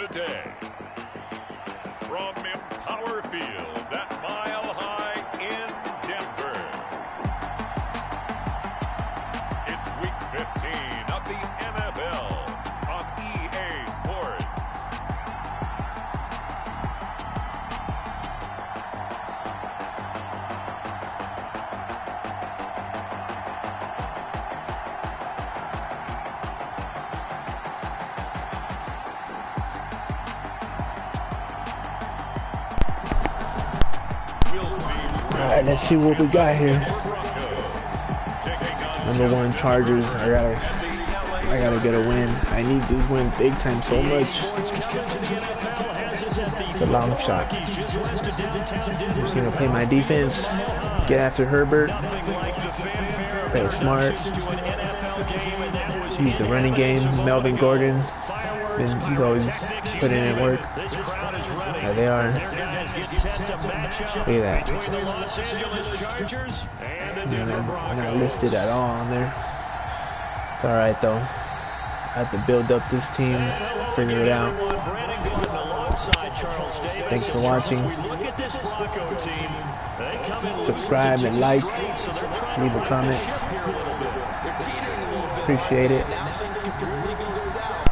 today. From Empower Field at Mile High in Denver. It's Week 15 of the NFL on EA Sports. All right, let's see what we got here. Number 1, Chargers. I gotta get a win. I need to win big time so much. It's a long shot. I'm just gonna play my defense, get after Herbert, play smart, use the running game. Melvin Gordon, he's always putting in work. There they are. Look at that. I'm not listed at all on there. It's alright though. I have to build up this team, figure it out. Thanks for watching. Subscribe and like. Leave a comment. Appreciate it.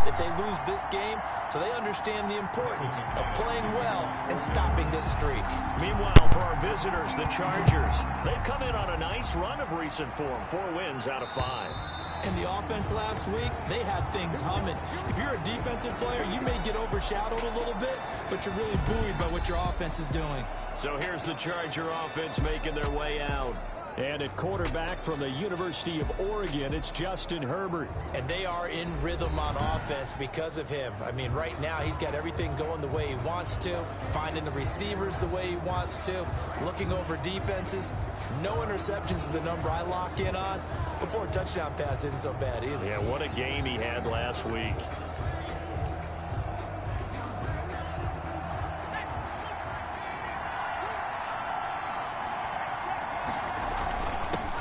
If they lose this game, so they understand the importance of playing well and stopping this streak. Meanwhile, for our visitors, the Chargers, they've come in on a nice run of recent form, 4 wins out of 5. And the offense last week, they had things humming. If you're a defensive player, you may get overshadowed a little bit, but you're really buoyed by what your offense is doing. So here's the Charger offense making their way out. And at quarterback from the University of Oregon, it's Justin Herbert. And they are in rhythm on offense because of him. I mean, right now, he's got everything going the way he wants to, finding the receivers the way he wants to, looking over defenses. No interceptions is the number I lock in on. Before a touchdown pass isn't so bad either. Yeah, what a game he had last week.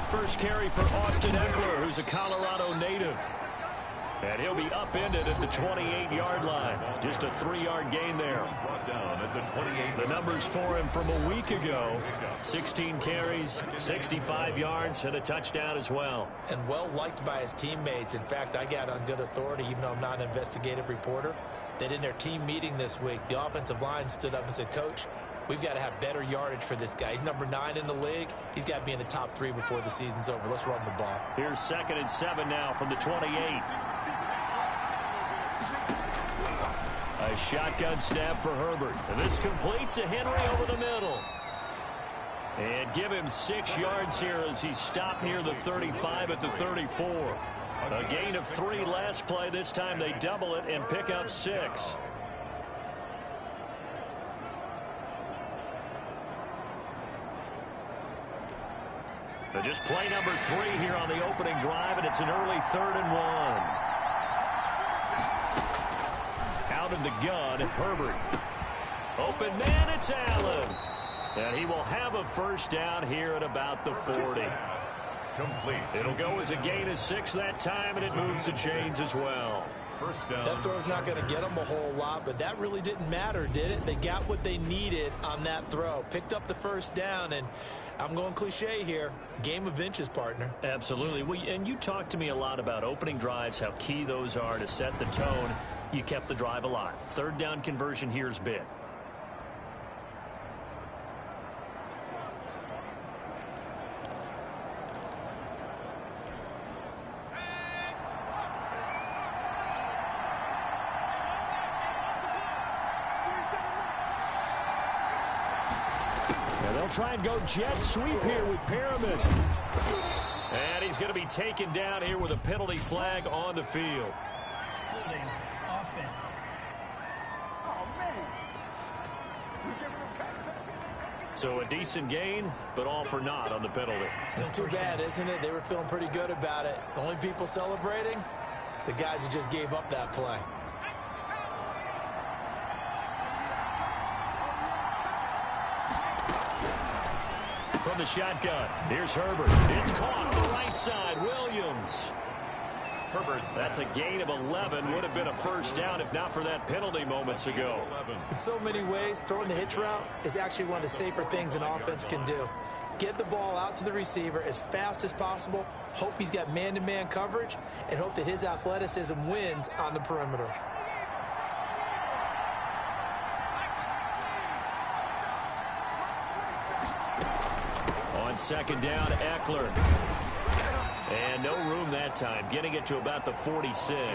First carry for Austin Eckler, who's a Colorado native. And he'll be upended at the 28-yard line. Just a 3-yard gain there. The numbers for him from a week ago. 16 carries, 65 yards, and a touchdown as well. And well liked by his teammates. In fact, I got on good authority, even though I'm not an investigative reporter, that in their team meeting this week, the offensive line stood up and said, Coach, we've got to have better yardage for this guy. He's number 9 in the league. He's got to be in the top 3 before the season's over. Let's run the ball. Here's 2nd and 7 now from the 28. A shotgun snap for Herbert. And this complete to Henry over the middle. And give him 6 yards here as he's stopped near the 35 at the 34. A gain of 3 last play. This time they double it and pick up 6. But just play number 3 here on the opening drive, and it's an early 3rd and 1. Out of the gun, Herbert. Open man, it's Allen. And he will have a first down here at about the 40. Complete. It'll go as a gain of 6 that time, and it moves the chains as well. First down. That throw's not going to get them a whole lot, but that really didn't matter, did it? They got what they needed on that throw. Picked up the first down, and I'm going cliche here. Game of inches, partner. Absolutely. Well, and you talked to me a lot about opening drives, how key those are to set the tone. You kept the drive alive. 3rd down conversion here is big. And they'll try and go jet sweep here with Pyramid. And he's going to be taken down here with a penalty flag on the field. Offense. So a decent gain, but all for naught on the penalty. It's too bad, isn't it? They were feeling pretty good about it. The only people celebrating, the guys who just gave up that play. From the shotgun, here's Herbert. It's caught on the right side. Williams. Herbert. That's a gain of 11. Would have been a first down if not for that penalty moments ago. In so many ways, throwing the hitch route is actually one of the safer things an offense can do. Get the ball out to the receiver as fast as possible, hope he's got man-to-man coverage, and hope that his athleticism wins on the perimeter. On second down, Eckler. And no room that time, getting it to about the 46.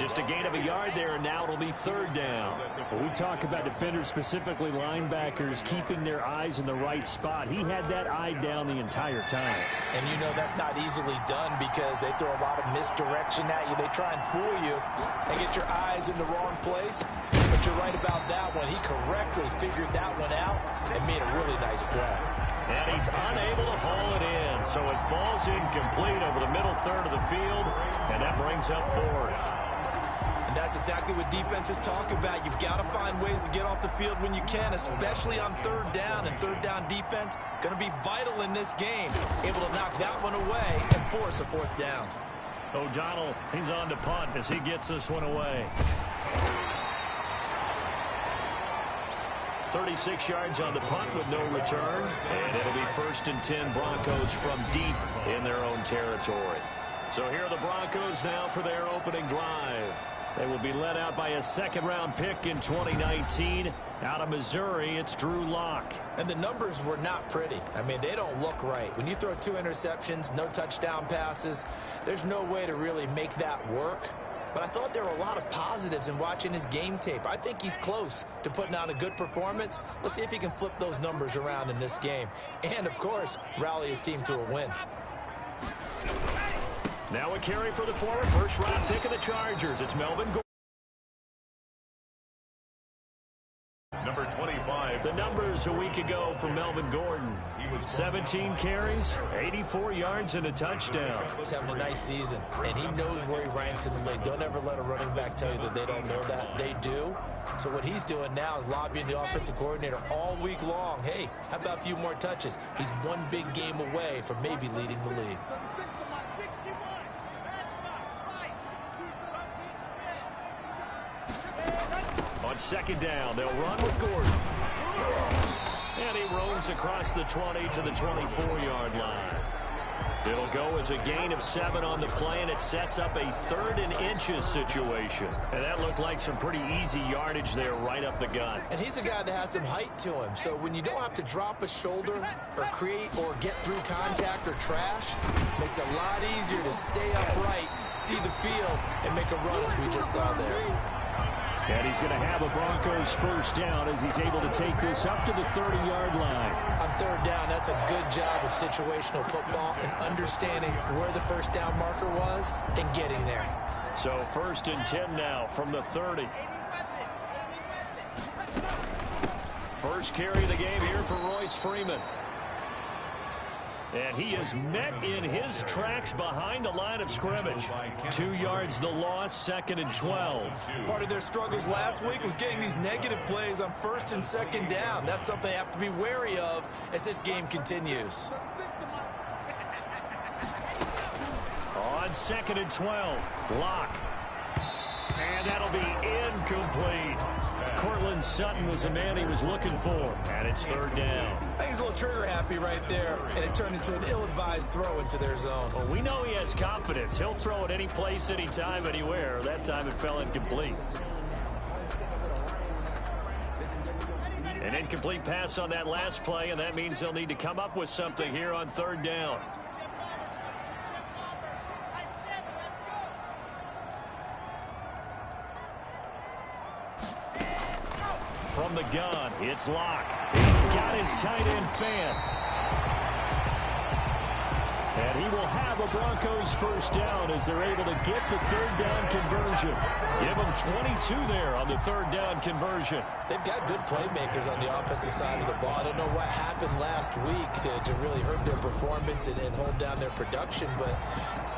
Just a gain of a yard there, and now it'll be third down. Well, we talk about defenders, specifically linebackers, keeping their eyes in the right spot. He had that eye down the entire time. And you know that's not easily done because they throw a lot of misdirection at you. They try and fool you and get your eyes in the wrong place. But you're right about that one. He correctly figured that one out and made a really nice play. And he's unable to haul it in, so it falls incomplete over the middle third of the field, and that brings up fourth. And that's exactly what defenses talk about. You've got to find ways to get off the field when you can, especially on third down. And third down defense going to be vital in this game. Able to knock that one away and force a fourth down. O'Donnell, he's on to punt as he gets this one away. 36 yards on the punt with no return. And it'll be 1st and 10 Broncos from deep in their own territory. So here are the Broncos now for their opening drive. They will be led out by a second-round pick in 2019. Out of Missouri, it's Drew Lock. And the numbers were not pretty. I mean, they don't look right. When you throw 2 interceptions, no touchdown passes, there's no way to really make that work. But I thought there were a lot of positives in watching his game tape. I think he's close to putting out a good performance. Let's see if he can flip those numbers around in this game. And, of course, rally his team to a win. Now a carry for the former first-round pick of the Chargers. It's Melvin Gordon. Number 25. The numbers a week ago for Melvin Gordon. 17 carries, 84 yards, and a touchdown. He's having a nice season, and he knows where he ranks in the league. Don't ever let a running back tell you that they don't know that. They do. So what he's doing now is lobbying the offensive coordinator all week long. Hey, how about a few more touches? He's one big game away from maybe leading the league. On second down, they'll run with Gordon. And he roams across the 20 to the 24-yard line. It'll go as a gain of 7 on the play, and it sets up a 3rd and inches situation. And that looked like some pretty easy yardage there right up the gut. And he's a guy that has some height to him. So when you don't have to drop a shoulder or create or get through contact or trash, it makes it a lot easier to stay upright, see the field, and make a run as we just saw there. And he's going to have a Broncos first down as he's able to take this up to the 30-yard line. On third down, that's a good job of situational football and understanding where the first down marker was and getting there. So 1st and 10 now from the 30. First carry of the game here for Royce Freeman. And he is met in his tracks behind the line of scrimmage. 2 yards the loss, 2nd and 12. Part of their struggles last week was getting these negative plays on 1st and 2nd down. That's something they have to be wary of as this game continues. On 2nd and 12, Lock. And that'll be incomplete. Cortland Sutton was the man he was looking for, and it's 3rd down. I think he's a little trigger happy right there, and it turned into an ill-advised throw into their zone. Well, we know he has confidence. He'll throw it any place, anytime, anywhere. That time it fell incomplete. An incomplete pass on that last play, and that means they'll need to come up with something here on 3rd down. From the gun, it's Lock. He's got his tight end fan. And he will have a Broncos first down as they're able to get the 3rd down conversion. Give them 22 there on the 3rd down conversion. They've got good playmakers on the offensive side of the ball. I don't know what happened last week to really hurt their performance and hold down their production, but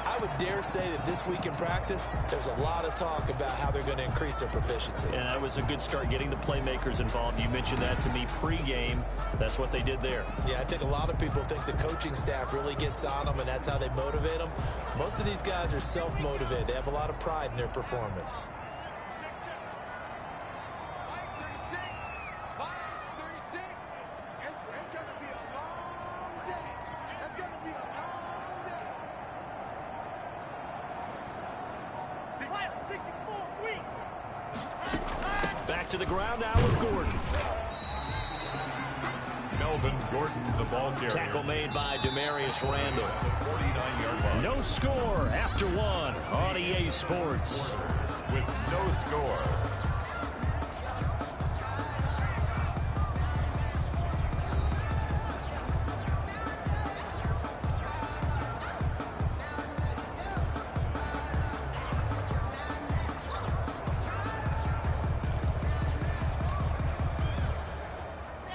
I I would dare say that this week in practice, there's a lot of talk about how they're going to increase their proficiency. And that was a good start getting the playmakers involved. You mentioned that to me pregame. That's what they did there. Yeah, I think a lot of people think the coaching staff really gets on them, and that's how they motivate them. Most of these guys are self-motivated. They have a lot of pride in their performance. Back to the ground now with Gordon. Melvin Gordon, the ball carrier. Tackle made by Demarius Randall. 49-yard line. No score after one on EA Sports. With no score.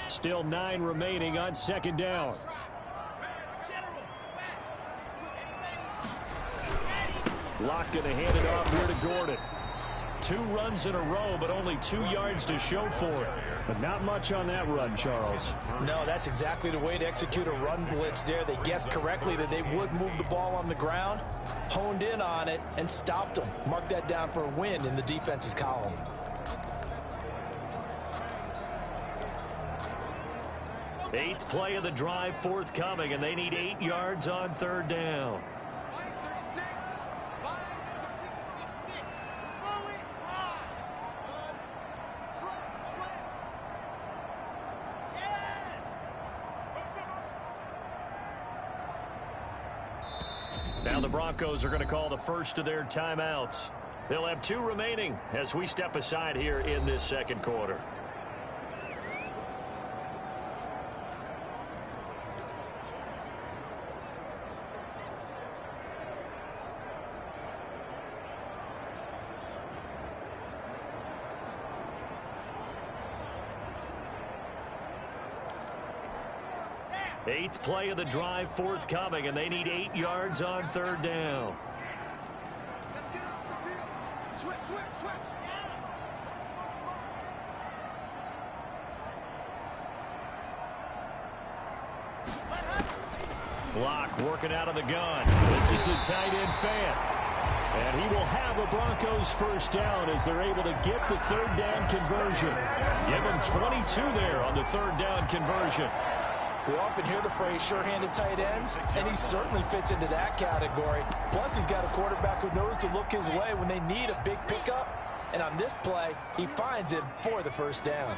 Still 9 remaining on second down. Lock going to hand it off here to Gordon. 2 runs in a row, but only 2 yards to show for it. But not much on that run, Charles. No, that's exactly the way to execute a run blitz there. They guessed correctly that they would move the ball on the ground, honed in on it, and stopped them. Mark that down for a win in the defense's column. Eighth play of the drive forthcoming, and they need 8 yards on third down. Now the Broncos are going to call the first of their timeouts. They'll have 2 remaining as we step aside here in this second quarter. Eighth play of the drive forthcoming, and they need 8 yards on third down. Let's get off the field. Switch. Block working out of the gun. This is the tight end fan. And he will have a Broncos first down as they're able to get the third down conversion. Give him 22 there on the third down conversion. We often hear the phrase sure-handed tight ends, and he certainly fits into that category. Plus, he's got a quarterback who knows to look his way when they need a big pickup. And on this play, he finds it for the first down.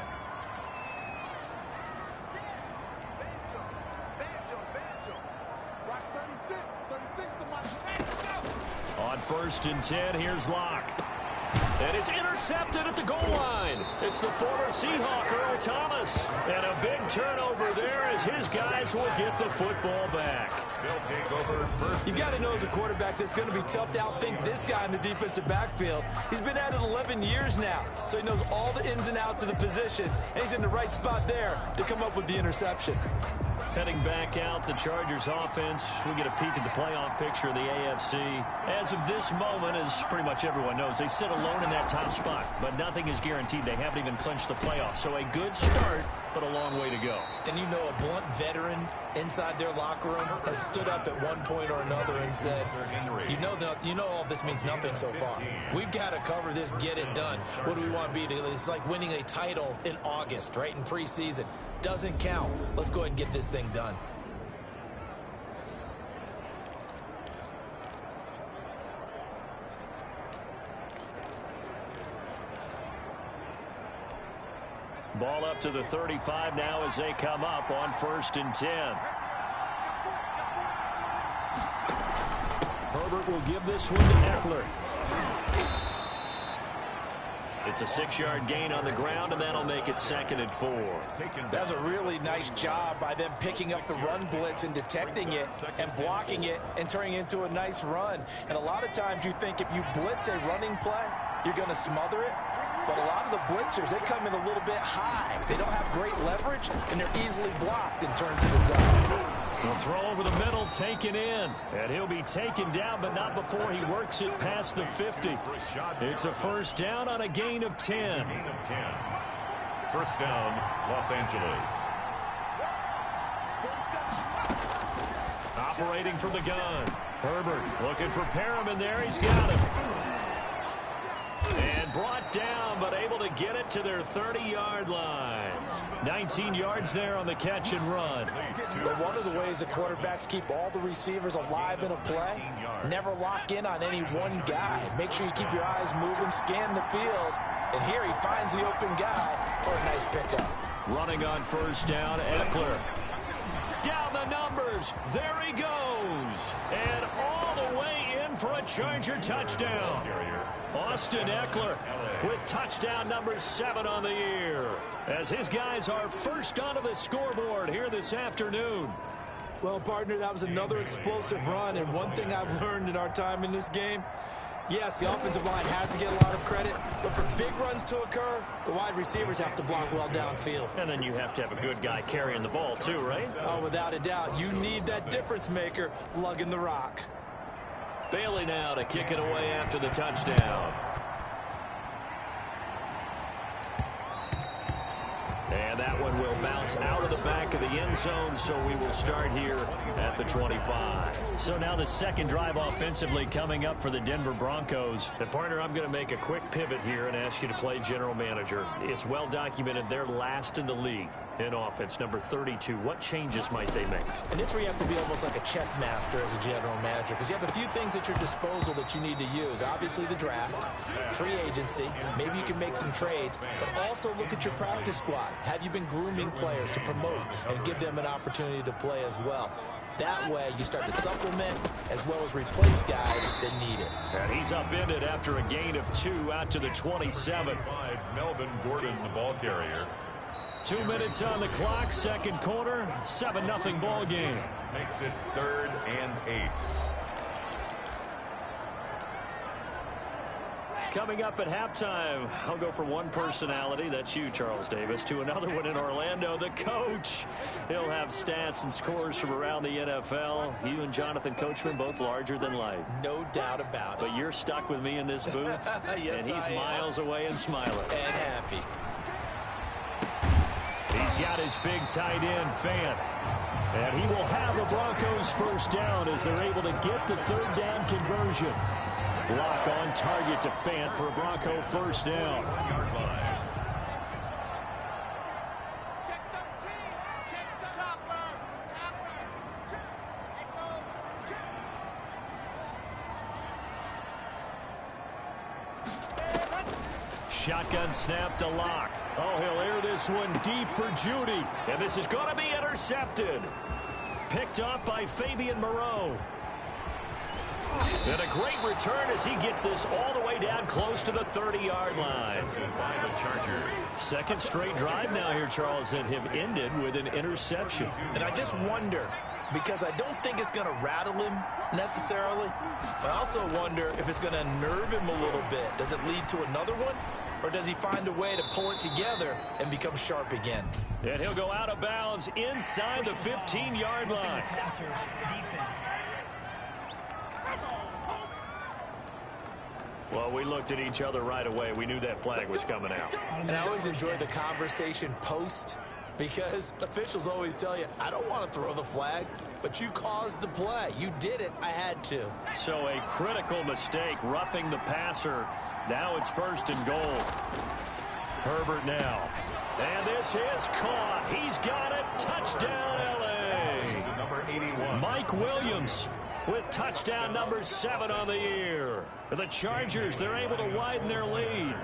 On 1st and 10, here's Locke. And it's intercepted at the goal line. It's the former Seahawk, Earl Thomas. And a big turnover there as his guys will get the football back. They'll take over first. You've got to know as a quarterback that's going to be tough to outthink this guy in the defensive backfield. He's been at it 11 years now, so he knows all the ins and outs of the position. And he's in the right spot there to come up with the interception. Heading back out, the Chargers offense. We get a peek at the playoff picture of the AFC. As of this moment, as pretty much everyone knows, they sit alone in that top spot. But nothing is guaranteed. They haven't even clinched the playoffs. So a good start, but a long way to go. And you know, a blunt veteran inside their locker room has stood up at one point or another and said, you know all of this means nothing so far. We've got to cover this, get it done. What do we want to be? It's like winning a title in August, right, in preseason. Doesn't count. Let's go ahead and get this thing done. Ball up to the 35 now as they come up on 1st and 10. Herbert will give this one to Eckler. It's a 6-yard gain on the ground, and that'll make it 2nd and 4. That's a really nice job by them picking up the run blitz and detecting it and blocking it and turning it into a nice run. And a lot of times you think if you blitz a running play, you're going to smother it. But a lot of the blitzers, they come in a little bit high. They don't have great leverage, and they're easily blocked and turned to the side. The throw over the middle, taken in. And he'll be taken down, but not before he works it past the 50. It's a first down on a gain of 10. First down, Los Angeles. Operating from the gun. Herbert looking for Perriman there. He's got him. And brought down, but able to get it to their 30-yard line. 19 yards there on the catch and run. Well, one of the ways the quarterbacks keep all the receivers alive in a play, never lock in on any one guy. Make sure you keep your eyes moving, scan the field. And here he finds the open guy for a nice pickup. Running on first down, Eckler. Down the numbers. There he goes. And all the way in for a Charger touchdown. Austin Eckler with touchdown number 7 on the year, as his guys are first onto the scoreboard here this afternoon. Well, partner, that was another explosive run, and one thing I've learned in our time in this game, yes, the offensive line has to get a lot of credit, but for big runs to occur, the wide receivers have to block well downfield. And then you have to have a good guy carrying the ball too, right? Oh, without a doubt. You need that difference maker lugging the rock. Bailey now to kick it away after the touchdown. And that one will bounce out of the back of the end zone, so we will start here at the 25. So now the second drive offensively coming up for the Denver Broncos. And partner, I'm going to make a quick pivot here and ask you to play general manager. It's well documented they're last in the league in offense, number 32. What changes might they make? And this is where you have to be almost like a chess master as a general manager, because you have a few things at your disposal that you need to use. Obviously the draft, free agency, maybe you can make some trades, but also look at your practice squad. Have you been grooming players to promote and give them an opportunity to play as well? That way you start to supplement as well as replace guys that need it. And he's upended after a gain of 2 out to the 27. Melvin Gordon, the ball carrier. 2 minutes on the clock, second quarter, 7-0 ball game. Makes it 3rd and 8. Coming up at halftime, I'll go from one personality, that's you, Charles Davis, to another one in Orlando, the coach. He'll have stats and scores from around the NFL. You and Jonathan Coachman, both larger than life. No doubt about it. But you're stuck with me in this booth, yes, and he's miles away and smiling. And happy. He's got his big tight end, Fant. And he will have the Broncos first down as they're able to get the third down conversion. Lock on target to Fant for a Bronco first down. Shotgun snap to Lock. Oh, he'll air this one deep for Judy. And this is going to be intercepted. Picked off by Fabian Moreau. And a great return as he gets this all the way down close to the 30-yard line. Second straight drive now here, Charles, and have ended with an interception. And I just wonder, because I don't think it's going to rattle him necessarily, but I also wonder if it's going to nerve him a little bit. Does it lead to another one? Or does he find a way to pull it together and become sharp again? And he'll go out of bounds inside the 15-yard line. Well, we looked at each other right away. We knew that flag was coming out. And I always enjoy the conversation post, because officials always tell you, I don't want to throw the flag, but you caused the play. You did it. I had to. So a critical mistake, roughing the passer. Now it's 1st and goal. Herbert now. And this is caught. He's got it. Touchdown, L.A. Number 81. Mike Williams with touchdown number 7 on the year. The Chargers, they're able to widen their lead.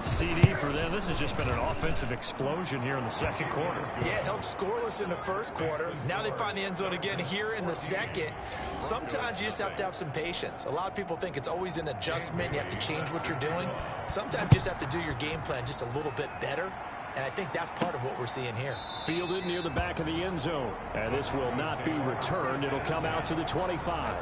CD for them. This has just been an offensive explosion here in the second quarter. Yeah, held scoreless in the first quarter. Now they find the end zone again here in the second. Sometimes you just have to have some patience. A lot of people think it's always an adjustment. You have to change what you're doing. Sometimes you just have to do your game plan just a little bit better. And I think that's part of what we're seeing here. Fielded near the back of the end zone. And this will not be returned. It'll come out to the 25.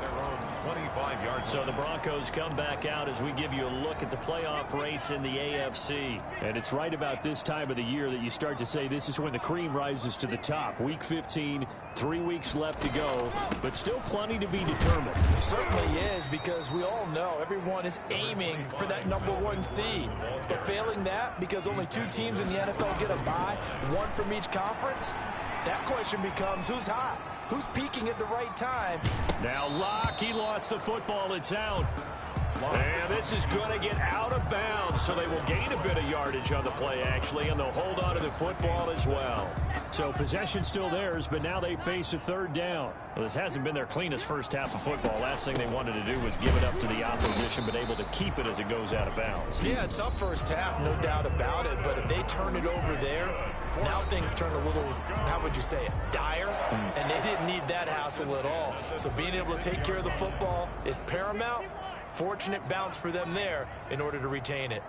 25 yards. So the Broncos come back out as we give you a look at the playoff race in the AFC. And it's right about this time of the year that you start to say this is when the cream rises to the top. Week 15, 3 weeks left to go, but still plenty to be determined. Certainly is, because we all know everyone is aiming for that #1 seed. But failing that, because only 2 teams in the NFL get a bye, 1 from each conference, that question becomes who's hot? Who's peaking at the right time? Now Locke, he lost the football. It's out. And this is going to get out of bounds, so they will gain a bit of yardage on the play, actually, and they'll hold on to the football as well. So possession still theirs, but now they face a 3rd down. Well, this hasn't been their cleanest first half of football. Last thing they wanted to do was give it up to the opposition, but able to keep it as it goes out of bounds. Yeah, tough first half, no doubt about it, but if they turn it over there, now things turn a little, how would you say it, dire, and they didn't need that hassle at all. So being able to take care of the football is paramount. Fortunate bounce for them there in order to retain it.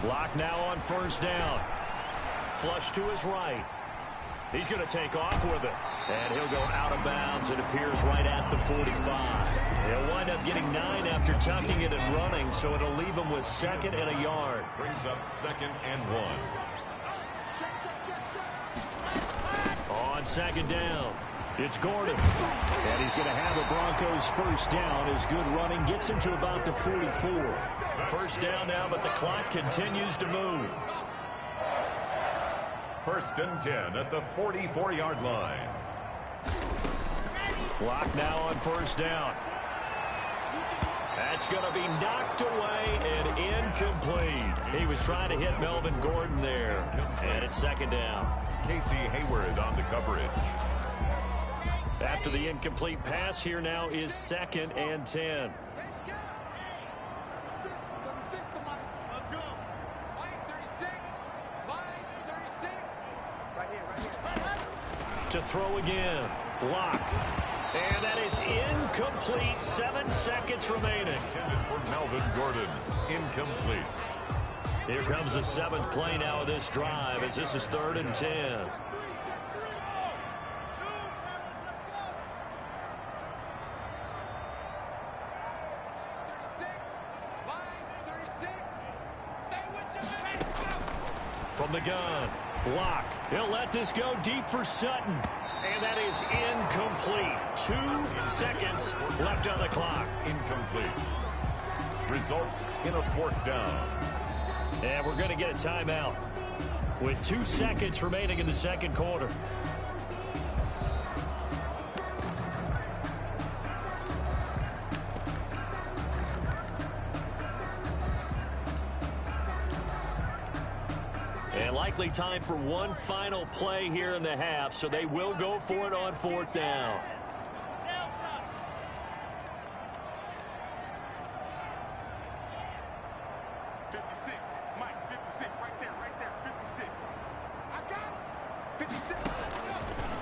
Block now on 1st down. Flush to his right. He's going to take off with it. And he'll go out of bounds. It appears right at the 45. He'll wind up getting 9 after tucking it and running, so it'll leave him with 2nd and a yard. Brings up 2nd and 1. On 2nd down, it's Gordon. And he's going to have a Broncos 1st down. His good running gets him to about the 44. 1st down now, but the clock continues to move. 1st and 10 at the 44-yard line. Block now on 1st down. That's going to be knocked away and incomplete. He was trying to hit Melvin Gordon there. And it's 2nd down. Casey Hayward on the coverage. After the incomplete pass, here now is 2nd and 10. To throw again. Lock. And that is incomplete. 7 seconds remaining. Intended for Melvin Gordon. Incomplete. Here comes the 7th play now of this drive as this is 3rd and 10. From the gun. Block. He'll let this go deep for Sutton. And that is incomplete. 2 seconds left on the clock. Incomplete. Results in a 4th down. And we're going to get a timeout with 2 seconds remaining in the 2nd quarter. And likely time for one final play here in the half, so they will go for it on 4th down.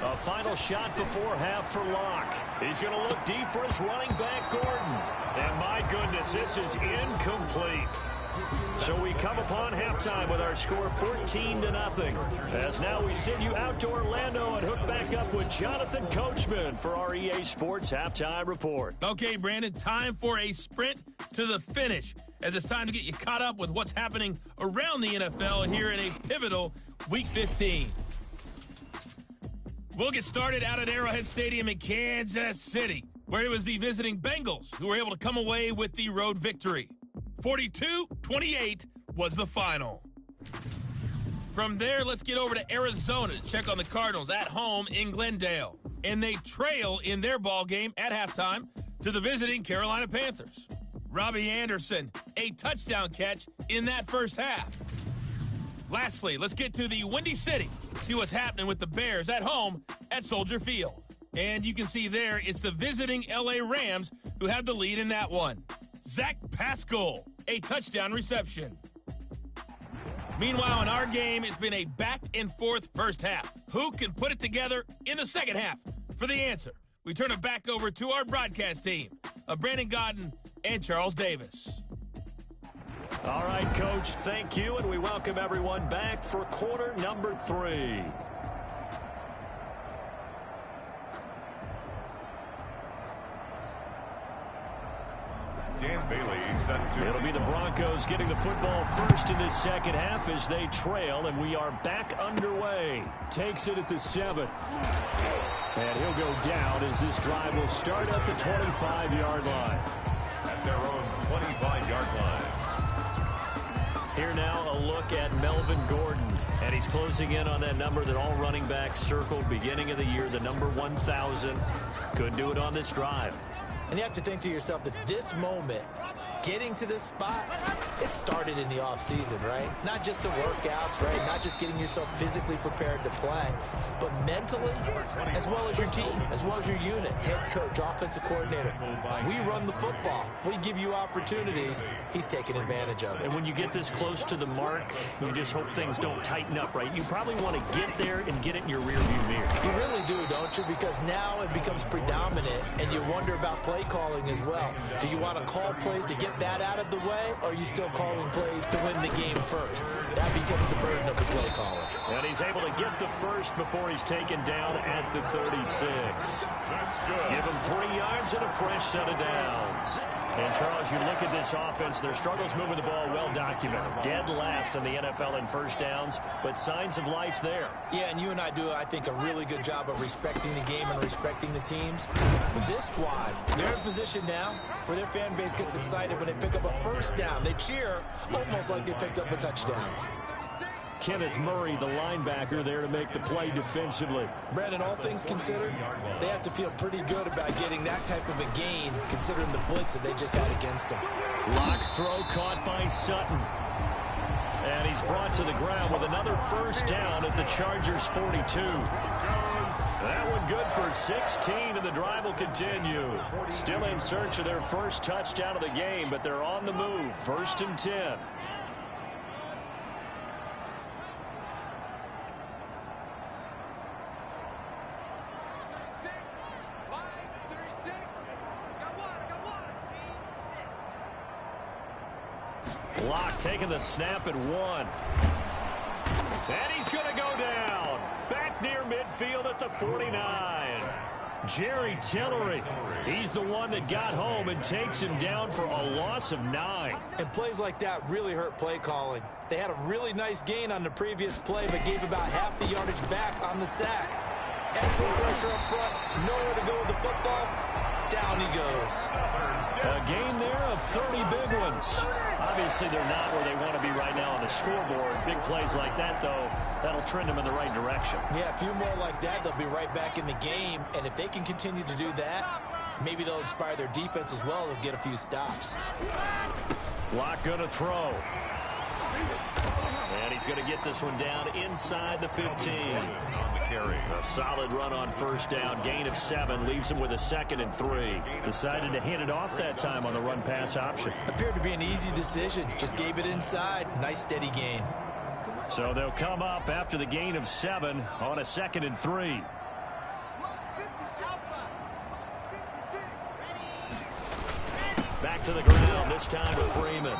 A final shot before half for Locke. He's going to look deep for his running back, Gordon. And my goodness, this is incomplete. So we come upon halftime with our score 14-0. As now we send you out to Orlando and hook back up with Jonathan Coachman for our EA Sports Halftime Report. Okay, Brandon, time for a sprint to the finish, as it's time to get you caught up with what's happening around the NFL here in a pivotal Week 15. We'll get started out at Arrowhead Stadium in Kansas City, where it was the visiting Bengals who were able to come away with the road victory. 42-28 was the final. From there, let's get over to Arizona to check on the Cardinals at home in Glendale. And they trail in their ball game at halftime to the visiting Carolina Panthers. Robbie Anderson, a touchdown catch in that first half. Lastly, let's get to the Windy City, see what's happening with the Bears at home at Soldier Field. And you can see there, it's the visiting LA Rams who have the lead in that one. Zach Pascal, a touchdown reception. Meanwhile, in our game, it's been a back-and-forth first half. Who can put it together in the second half? For the answer, we turn it back over to our broadcast team of Brandon Godden and Charles Davis. All right, Coach, thank you, and we welcome everyone back for quarter number 3. Dan Bailey set to. It'll be the Broncos getting the football first in this second half as they trail, and we are back underway. Takes it at the 7. And he'll go down as this drive will start at the 25-yard line. At their own 25-yard line. Here now a look at Melvin Gordon. And he's closing in on that number that all running backs circled beginning of the year, the number 1,000. Could do it on this drive. And you have to think to yourself that this moment, getting to this spot, it started in the offseason, right? Not just the workouts, right? Not just getting yourself physically prepared to play, but mentally, as well as your team, as well as your unit, head coach, offensive coordinator. We run the football. We give you opportunities. He's taking advantage of it. And when you get this close to the mark, you just hope things don't tighten up, right? You probably want to get there and get it in your rearview mirror. You really do, don't you? Because now it becomes predominant, and you wonder about play calling as well. Do you want to call plays to get that out of the way, or are you still calling plays to win the game first? That becomes the burden of the play caller. And he's able to get the first before he's taken down at the 36. Give him 3 yards and a fresh set of downs. And, Charles, you look at this offense, their struggles moving the ball well documented. Dead last in the NFL in first downs, but signs of life there. Yeah, and you and I do, I think, a really good job of respecting the game and respecting the teams. With this squad, they're in position now where their fan base gets excited when they pick up a first down. They cheer almost like they picked up a touchdown. Kenneth Murray, the linebacker, there to make the play defensively. Brandon, all things considered, they have to feel pretty good about getting that type of a gain, considering the blitz that they just had against them. Locke's throw caught by Sutton. And he's brought to the ground with another first down at the Chargers' 42. That one good for 16, and the drive will continue. Still in search of their first touchdown of the game, but they're on the move. 1st and 10. Locke taking the snap at 1. And he's going to go down. Back near midfield at the 49. Jerry Tillery. He's the one that got home and takes him down for a loss of 9. And plays like that really hurt play calling. They had a really nice gain on the previous play, but gave about half the yardage back on the sack. Excellent pressure up front. Nowhere to go with the football. Down he goes. A gain there of 30 big ones. Obviously, they're not where they want to be right now on the scoreboard. Big plays like that, though, that'll trend them in the right direction. Yeah, a few more like that, they'll be right back in the game. And if they can continue to do that, maybe they'll inspire their defense as well and get a few stops. Locke going to throw. And he's going to get this one down inside the 15. On the carry. A solid run on first down. Gain of 7 leaves him with a 2nd and 3. Decided to hand it off that time on the run-pass option. Appeared to be an easy decision. Just gave it inside. Nice steady gain. So they'll come up after the gain of 7 on a 2nd and 3. Back to the ground, this time to Freeman.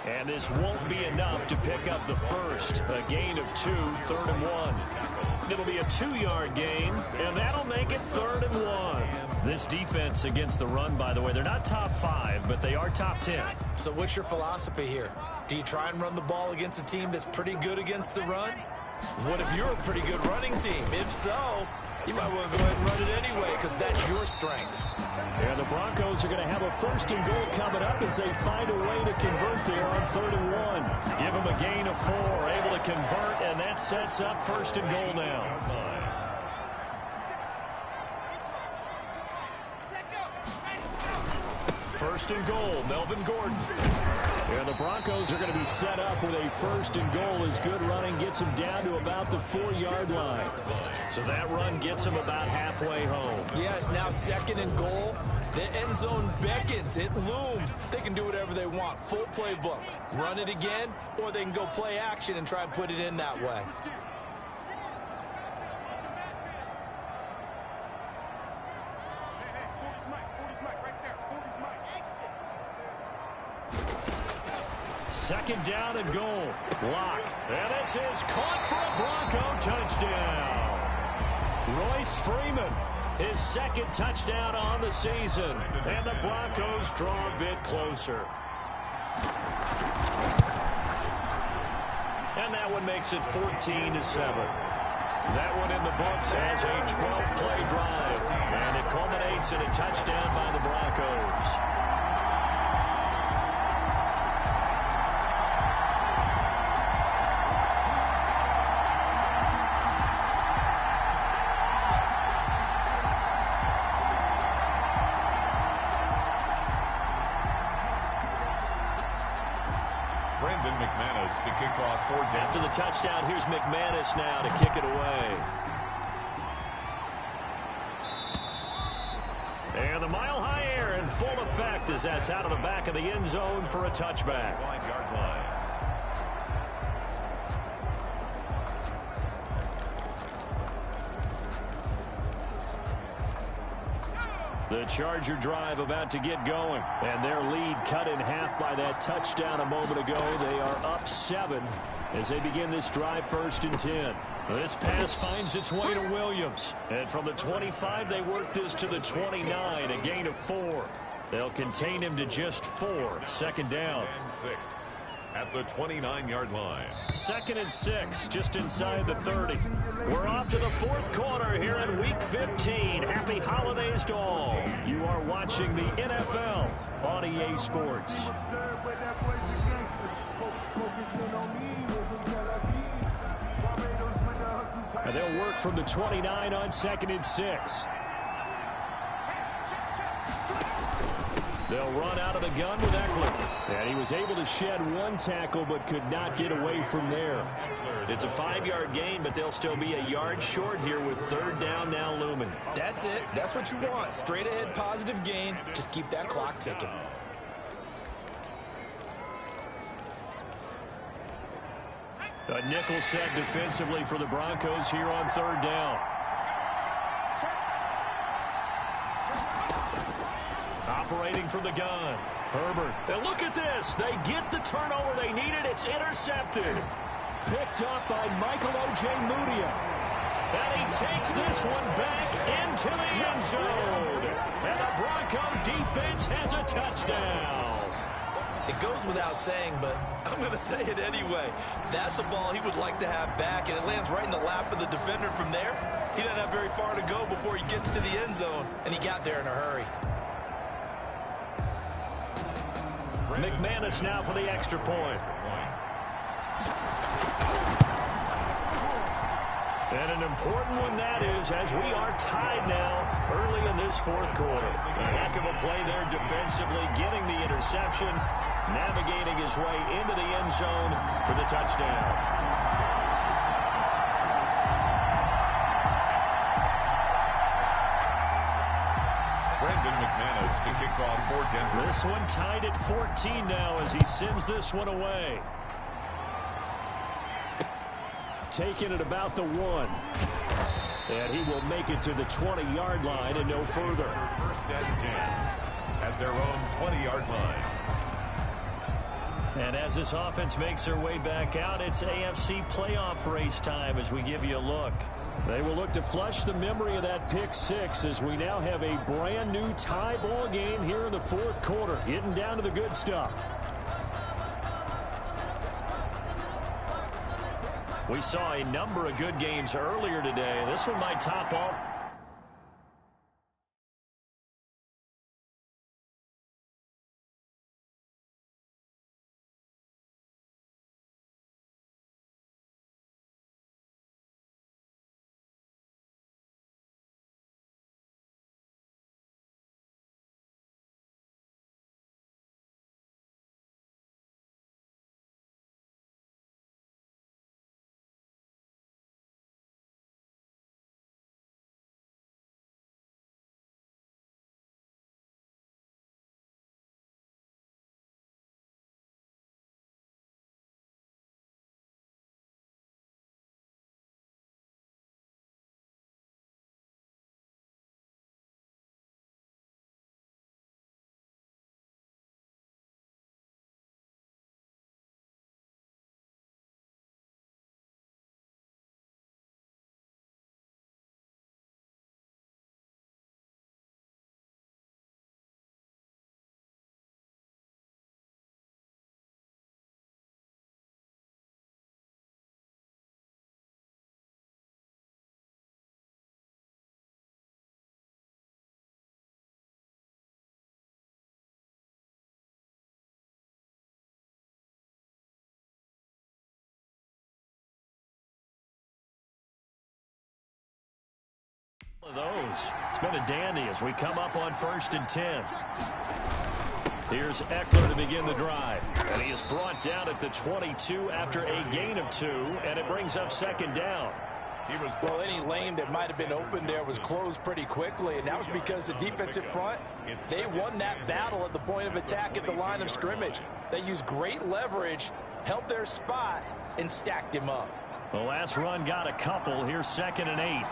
And this won't be enough to pick up the first. A gain of 2, 3rd and 1. It'll be a 2-yard gain, and that'll make it 3rd and 1. This defense against the run, by the way, they're not top 5, but they are top 10. So what's your philosophy here? Do you try and run the ball against a team that's pretty good against the run? What if you're a pretty good running team? If so, you might want to go ahead and run it anyway because that's your strength. Yeah, the Broncos are going to have a 1st and goal coming up as they find a way to convert there on 3rd and 1. Give them a gain of 4, able to convert, and that sets up 1st and goal now. First and goal, Melvin Gordon. And the Broncos are going to be set up with a 1st and goal as good running gets them down to about the 4-yard line. So that run gets them about halfway home. Yes, now 2nd and goal. The end zone beckons. It looms. They can do whatever they want. Full playbook. Run it again, or they can go play action and try and put it in that way. Second down and goal. Lock. And this is caught for a Bronco touchdown. Royce Freeman, his second touchdown on the season. And the Broncos draw a bit closer. And that one makes it 14-7. That one in the books as a 12-play drive. And it culminates in a touchdown by the Broncos. After the touchdown, here's McManus now to kick it away. And the mile-high air in full effect as that's out of the back of the end zone for a touchback. The Charger drive about to get going. And their lead cut in half by that touchdown a moment ago. They are up 7 as they begin this drive 1st and 10. This pass finds its way to Williams. And from the 25, they work this to the 29, a gain of 4. They'll contain him to just 4. Second down. And 6 at the 29-yard line. 2nd and 6, just inside the 30. We're off to the 4th quarter here in Week 15. Happy holidays to all. You are watching the NFL on EA Sports. And they'll work from the 29 on 2nd and 6. They'll run out of the gun with Eckler. And he was able to shed 1 tackle but could not get away from there. It's a 5-yard gain, but they'll still be a yard short here with 3rd down now looming. That's it. That's what you want. Straight ahead positive gain. Just keep that clock ticking. A nickel set defensively for the Broncos here on 3rd down. Operating from the gun. Herbert. And look at this. They get the turnover they needed. It's intercepted. Picked up by Michael O.J. Mudia. And he takes this one back into the end zone. And the Bronco defense has a touchdown. It goes without saying, but I'm going to say it anyway. That's a ball he would like to have back, and it lands right in the lap of the defender from there. He doesn't have very far to go before he gets to the end zone, and he got there in a hurry. McManus now for the extra point. And an important one that is, as we are tied now early in this 4th quarter. A heck of a play there defensively, getting the interception, navigating his way into the end zone for the touchdown. McManus to kick off for Denver. This one tied at 14 now as he sends this one away. Taking it about the 1. And he will make it to the 20-yard line and no further. 1st and 10 at their own 20-yard line. And as this offense makes their way back out, it's AFC playoff race time as we give you a look. They will look to flush the memory of that pick 6 as we now have a brand new tie ball game here in the 4th quarter, getting down to the good stuff. We saw a number of good games earlier today. This one might top off. Those. It's been a dandy as we come up on 1st and 10. Here's Eckler to begin the drive. And he is brought down at the 22 after a gain of 2, and it brings up 2nd down. Well, any lane that might have been open there was closed pretty quickly, and that was because the defensive front, they won that battle at the point of attack at the line of scrimmage. They used great leverage, held their spot, and stacked him up. The last run got a couple. Here's 2nd and 8.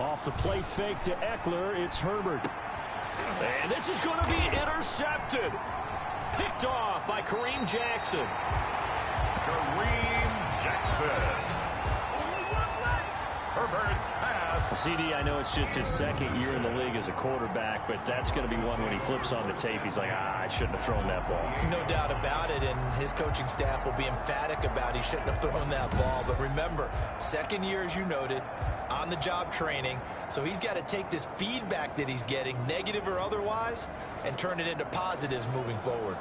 Off the play fake to Eckler, it's Herbert. And this is going to be intercepted. Picked off by Kareem Jackson. Kareem Jackson. Herbert's pass. CD, I know it's just his 2nd year in the league as a quarterback, but that's going to be one when he flips on the tape. He's like, I shouldn't have thrown that ball. No doubt about it, and his coaching staff will be emphatic about he shouldn't have thrown that ball. But remember, 2nd year, as you noted, on-the-job training, so he's got to take this feedback that he's getting, negative or otherwise, and turn it into positives moving forward.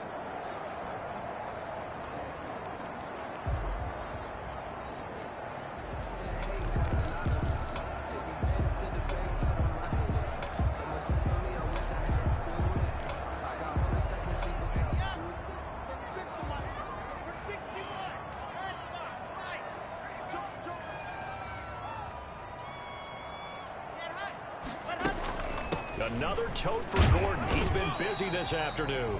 Another tote for Gordon. He's been busy this afternoon.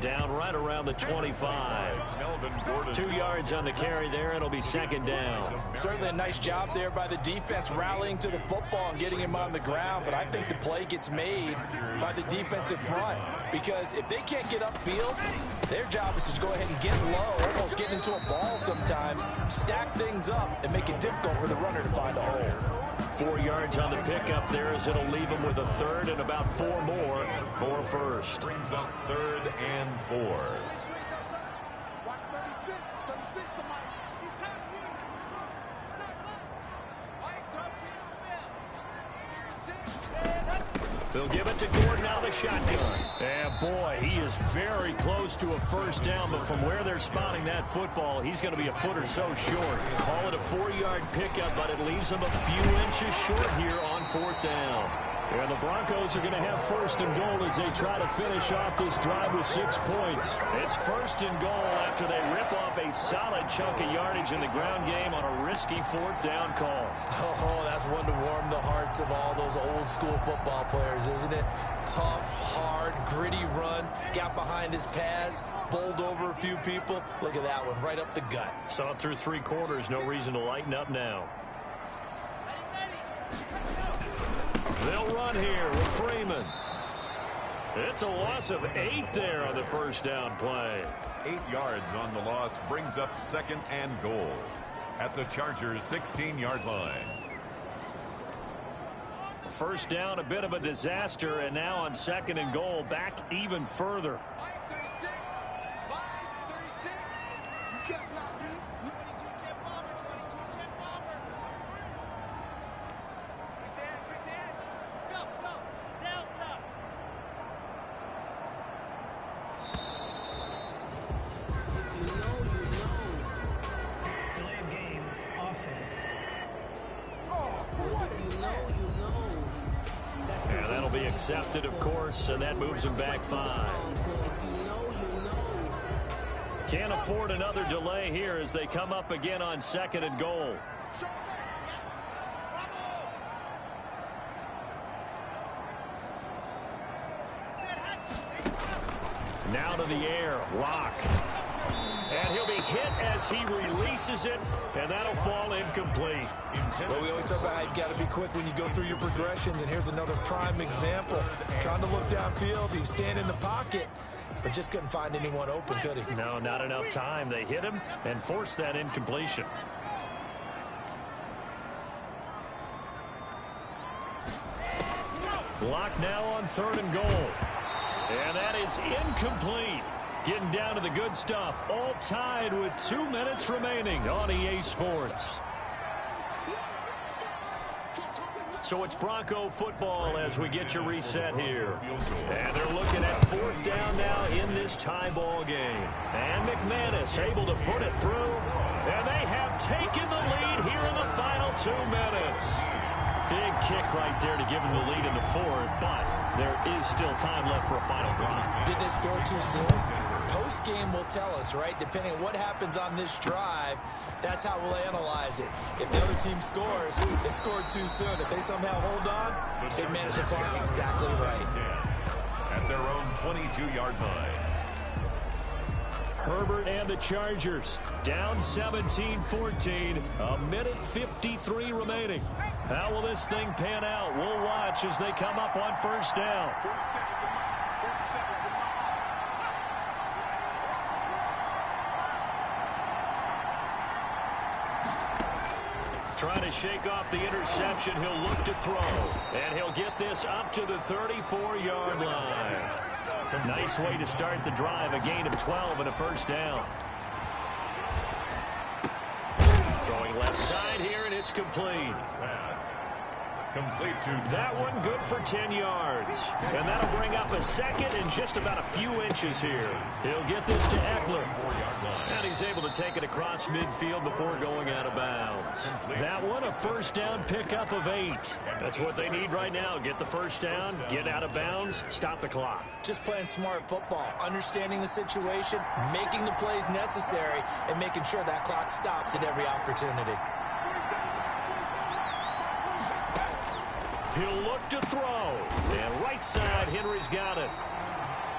Down right around the 25. Melvin Gordon. 2 yards on the carry there. It'll be 2nd down. Certainly a nice job there by the defense rallying to the football and getting him on the ground, but I think the play gets made by the defensive front because if they can't get upfield, their job is to go ahead and get low, almost get into a ball sometimes, stack things up, and make it difficult for the runner to find a hole. 4 yards on the pickup there as it'll leave him with a 3rd and about 4 more for 1st. Brings up 3rd and 4. Watch 36. 36 to Mike. He's time to win. Start left. Mike, drop chance, Bill. They'll give it to Gordon out of the shotgun. And boy, he is very close to a 1st down, but from where they're spotting that football, he's going to be a foot or so short. Call it a 4-yard pickup, but it leaves him a few inches short here on 4th down. And the Broncos are going to have 1st and goal as they try to finish off this drive with 6 points. It's 1st and goal after they rip off a solid chunk of yardage in the ground game on a risky 4th down call. Oh, that's one to warm the hearts of all those old school football players, isn't it? Tough, hard, gritty run, got behind his pads, bowled over a few people. Look at that one, right up the gut. Saw it through 3 quarters, no reason to lighten up now. They'll run here with Freeman. It's a loss of 8 there on the 1st down play. 8 yards on the loss brings up 2nd and goal at the Chargers' 16-yard line. 1st down, a bit of a disaster, and now on 2nd and goal, back even further. Mike 36. Mike 36. You can't block me. 22 jet bomber. 22 jet bomber. Quick dance. Go, go. Delta. Delay of game, offense. And that'll be accepted, of course, and that moves him back 5. Can't afford another delay here as they come up again on 2nd and goal. Now to the air, Locke. And he'll be hit as he releases it, and that'll fall incomplete. Well, we always talk about how you've got to be quick when you go through your progressions, and here's another prime example. Trying to look downfield, he's standing in the pocket, but just couldn't find anyone open, could he? No, not enough time. They hit him and forced that incompletion. Locke now on 3rd and goal. And that is incomplete. Getting down to the good stuff. All tied with 2 minutes remaining on EA Sports. So it's Bronco football as we get your reset here. And they're looking at 4th down now in this tie ball game. And McManus able to put it through. And they have taken the lead here in the final 2 minutes. Big kick right there to give them the lead in the fourth, but there is still time left for a final drive. Did they score too soon? Post-game will tell us, right? Depending on what happens on this drive, that's how we'll analyze it. If the other team scores, they scored too soon. If they somehow hold on, they manage the clock exactly right. At their own 22-yard line. Herbert and the Chargers down 17-14. A minute 53 remaining. How will this thing pan out? We'll watch as they come up on first down. Trying to shake off the interception. He'll look to throw. And he'll get this up to the 34-yard line. Nice way to start the drive. A gain of 12 and a first down. Throwing left side here, and it's complete. Complete to that one, good for 10 yards. And that'll bring up a second and just about a few inches here. He'll get this to Eckler. And he's able to take it across midfield before going out of bounds. That one, a first down pickup of 8. That's what they need right now. Get the first down, get out of bounds, stop the clock. Just playing smart football, understanding the situation, making the plays necessary, and making sure that clock stops at every opportunity. He'll look to throw. And right side, Henry's got it.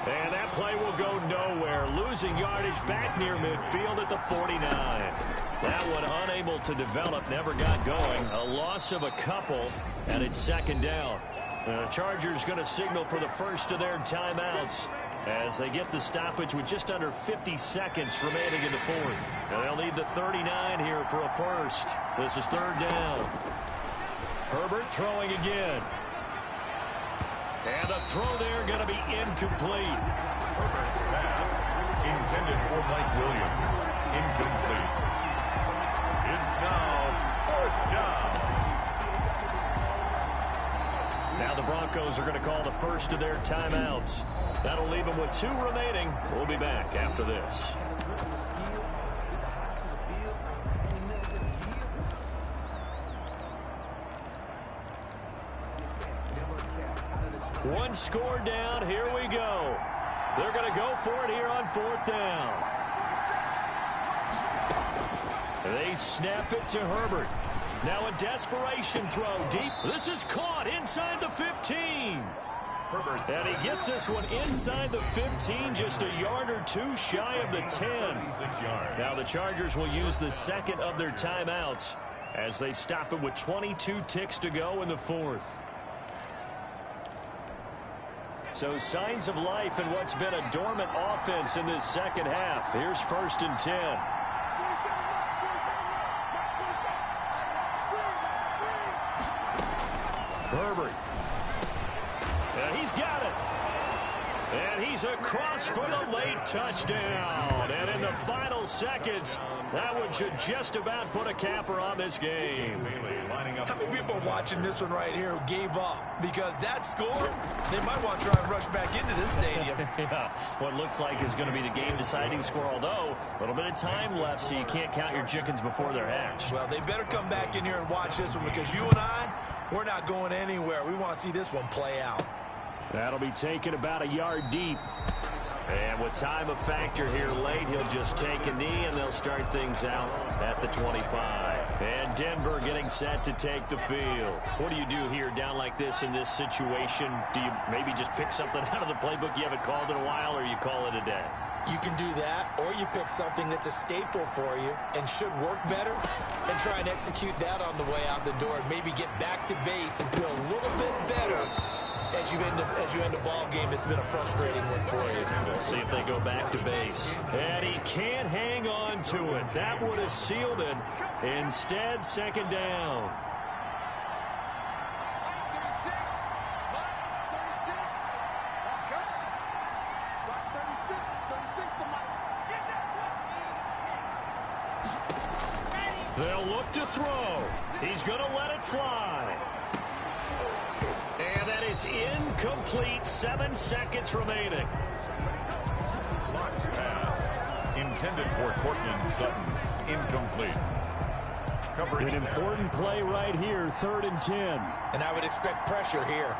And that play will go nowhere. Losing yardage back near midfield at the 49. That one unable to develop, never got going. A loss of a couple, and it's second down. The Chargers going to signal for the first of their timeouts as they get the stoppage with just under 50 seconds remaining in the fourth. And they'll need the 39 here for a first. This is third down. Herbert throwing again. And the throw there going to be incomplete. Herbert's pass intended for Mike Williams. Incomplete. It's now fourth down. Now the Broncos are going to call the first of their timeouts. That'll leave them with 2 remaining. We'll be back after this. One score down. Here we go. They're going to go for it here on fourth down. They snap it to Herbert. Now a desperation throw deep. This is caught inside the 15. Herbert. And he gets this one inside the 15, just a yard or 2 shy of the 10. Now the Chargers will use the second of their timeouts as they stop it with 22 ticks to go in the fourth. So signs of life in what's been a dormant offense in this second half. Here's first and 10. Herbert. And he's got it. And he's across for the late touchdown. And in the final seconds, that one should just about put a capper on this game. How many people watching this one right here who gave up? Because that score, they might want to try and rush back into this stadium. Yeah, what looks like is going to be the game-deciding score, although a little bit of time left, so you can't count your chickens before they're hatched. Well, they better come back in here and watch this one because you and I, we're not going anywhere. We want to see this one play out. That'll be taken about a yard deep. And with time a factor here late, he'll just take a knee, and they'll start things out at the 25. And Denver getting set to take the field. What do you do here down like this in this situation? Do you maybe just pick something out of the playbook you haven't called in a while, or you call it a day? You can do that, or you pick something that's a staple for you and should work better and try and execute that on the way out the door and maybe get back to base and feel a little bit better as you end a ball game that's been a frustrating one for you. We'll see if they go back to base. And he can't hang on to it. That would have sealed it. Instead, second down. They'll look to throw. He's going to let it fly. And that is incomplete. 7 seconds remaining. Blocked pass intended intended for Cortland Sutton. Incomplete. Coverage. An important play right here, 3rd and 10. And I would expect pressure here.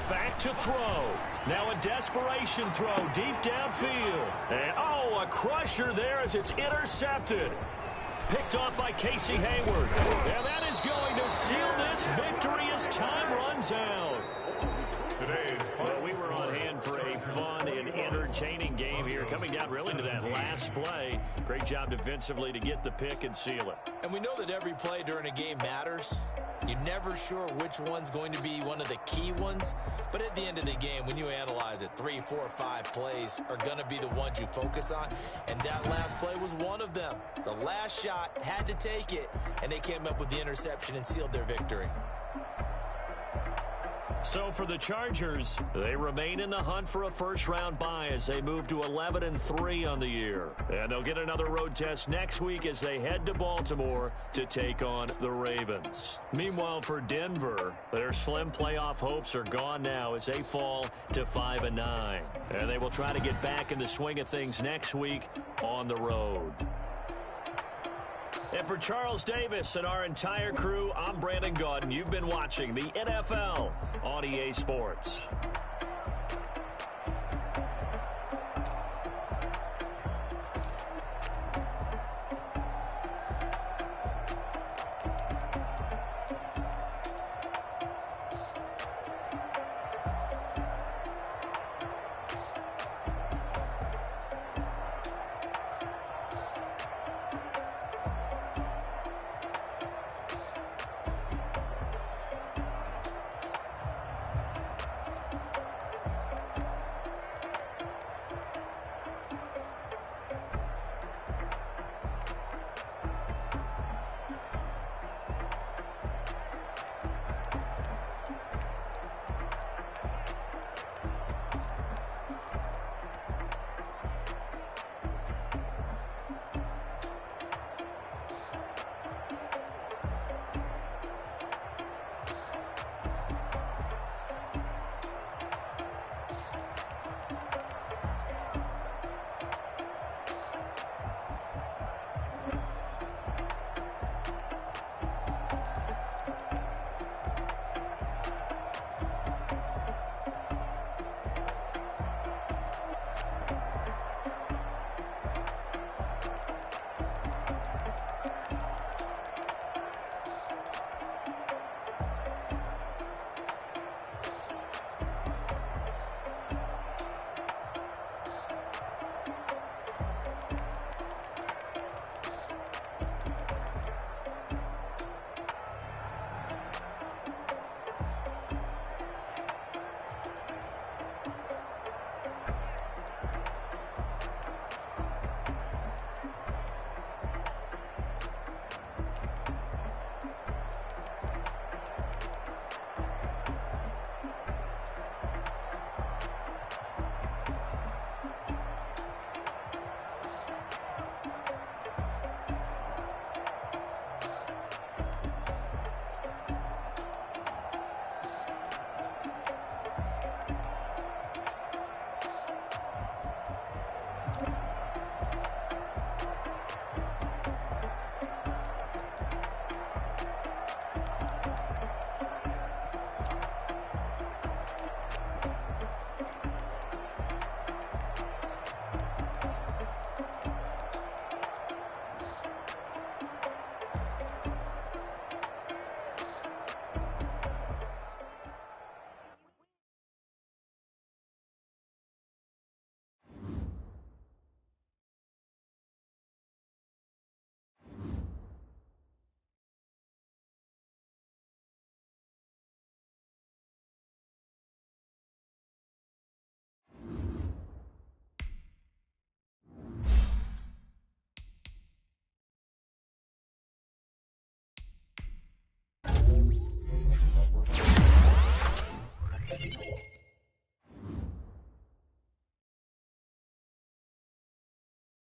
Back to throw. Now a desperation throw deep downfield. And, oh, a crusher there as it's intercepted. Picked off by Casey Hayward. And that is going to seal this victory as time runs out. Well, we were on hand for a fun and entertaining game here. Coming down really to that last play. Great job defensively to get the pick and seal it. And we know that every play during a game matters. You're never sure which one's going to be one of the key ones. But at the end of the game, when you analyze it, 3, 4, 5 plays are going to be the ones you focus on. And that last play was one of them. The last shot had to take it, and they came up with the interception and sealed their victory. So for the Chargers, they remain in the hunt for a first-round bye as they move to 11-3 on the year. And they'll get another road test next week as they head to Baltimore to take on the Ravens. Meanwhile, for Denver, their slim playoff hopes are gone now as they fall to 5-9. And they will try to get back in the swing of things next week on the road. And for Charles Davis and our entire crew, I'm Brandon Gaudin. You've been watching the NFL on EA Sports.